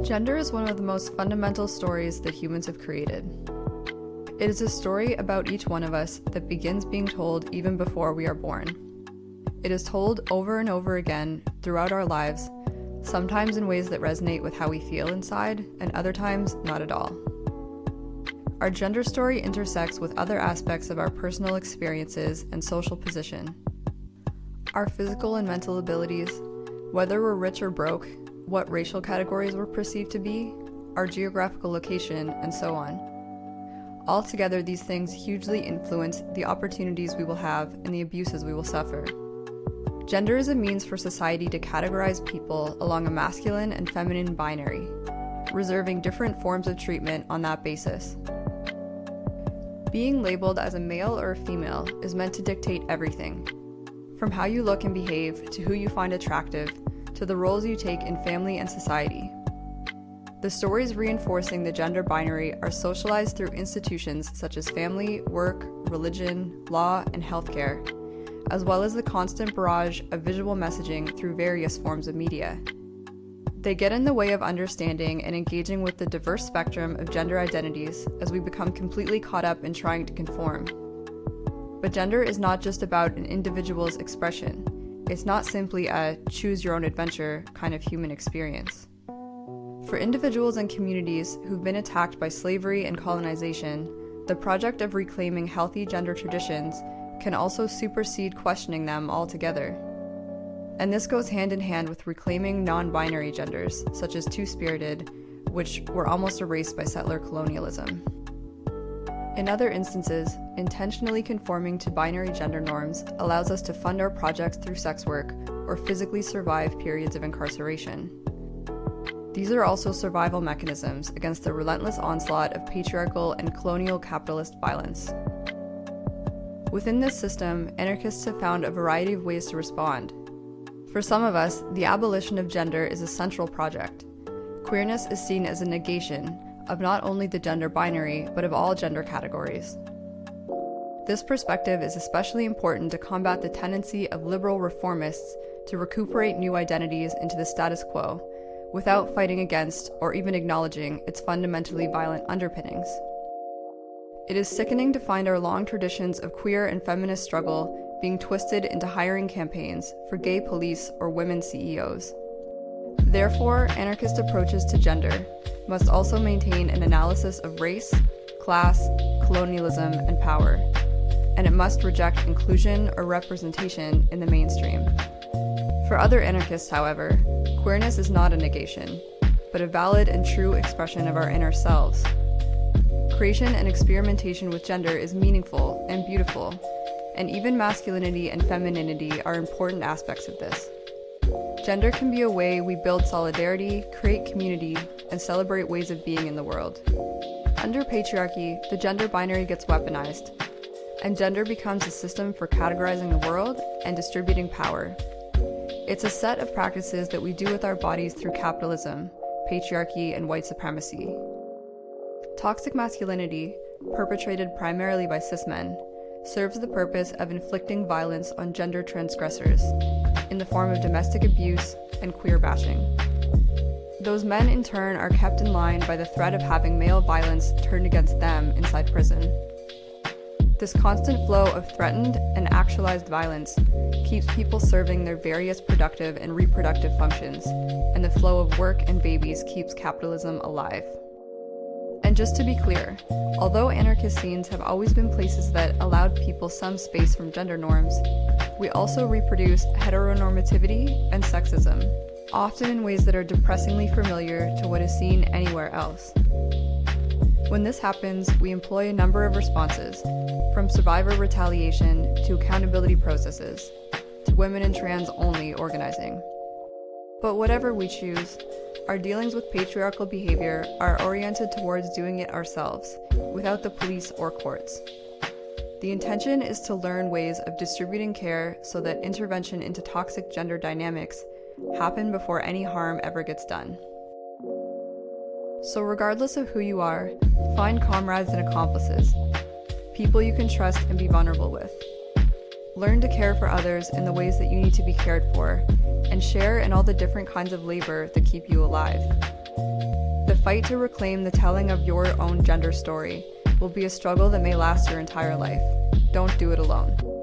Gender is one of the most fundamental stories that humans have created. It is a story about each one of us that begins being told even before we are born. It is told over and over again throughout our lives, sometimes in ways that resonate with how we feel inside, and other times not at all. Our gender story intersects with other aspects of our personal experiences and social position. Our physical and mental abilities, whether we're rich or broke, what racial categories we're perceived to be, our geographical location, and so on. Altogether, these things hugely influence the opportunities we will have and the abuses we will suffer. Gender is a means for society to categorize people along a masculine and feminine binary, reserving different forms of treatment on that basis. Being labeled as a male or a female is meant to dictate everything, from how you look and behave to who you find attractive, to the roles you take in family and society. The stories reinforcing the gender binary are socialized through institutions such as family, work, religion, law, and healthcare, as well as the constant barrage of visual messaging through various forms of media. They get in the way of understanding and engaging with the diverse spectrum of gender identities as we become completely caught up in trying to conform. But gender is not just about an individual's expression. It's not simply a choose-your-own-adventure kind of human experience. For individuals and communities who've been attacked by slavery and colonization, the project of reclaiming healthy gender traditions can also supersede questioning them altogether. And this goes hand in hand with reclaiming non-binary genders, such as two-spirited, which were almost erased by settler colonialism. In other instances, intentionally conforming to binary gender norms allows us to fund our projects through sex work or physically survive periods of incarceration. These are also survival mechanisms against the relentless onslaught of patriarchal and colonial capitalist violence. Within this system, anarchists have found a variety of ways to respond. For some of us, the abolition of gender is a central project. Queerness is seen as a negation of not only the gender binary, but of all gender categories. This perspective is especially important to combat the tendency of liberal reformists to recuperate new identities into the status quo, without fighting against or even acknowledging its fundamentally violent underpinnings. It is sickening to find our long traditions of queer and feminist struggle being twisted into hiring campaigns for gay police or women CEOs. Therefore, anarchist approaches to gender must also maintain an analysis of race, class, colonialism, and power, and it must reject inclusion or representation in the mainstream. For other anarchists, however, queerness is not a negation, but a valid and true expression of our inner selves. Creation and experimentation with gender is meaningful and beautiful, and even masculinity and femininity are important aspects of this. Gender can be a way we build solidarity, create community, and celebrate ways of being in the world. Under patriarchy, the gender binary gets weaponized, and gender becomes a system for categorizing the world and distributing power. It's a set of practices that we do with our bodies through capitalism, patriarchy, and white supremacy. Toxic masculinity, perpetrated primarily by cis men, serves the purpose of inflicting violence on gender transgressors in the form of domestic abuse and queer bashing. Those men, in turn, are kept in line by the threat of having male violence turned against them inside prison. This constant flow of threatened and actualized violence keeps people serving their various productive and reproductive functions, and the flow of work and babies keeps capitalism alive. And just to be clear, although anarchist scenes have always been places that allowed people some space from gender norms, we also reproduce heteronormativity and sexism, often in ways that are depressingly familiar to what is seen anywhere else. When this happens, we employ a number of responses, from survivor retaliation to accountability processes, to women and trans-only organizing. But whatever we choose, our dealings with patriarchal behavior are oriented towards doing it ourselves, without the police or courts. The intention is to learn ways of distributing care so that intervention into toxic gender dynamics happen before any harm ever gets done. So regardless of who you are, find comrades and accomplices, people you can trust and be vulnerable with. Learn to care for others in the ways that you need to be cared for, and share in all the different kinds of labor that keep you alive. The fight to reclaim the telling of your own gender story will be a struggle that may last your entire life. Don't do it alone.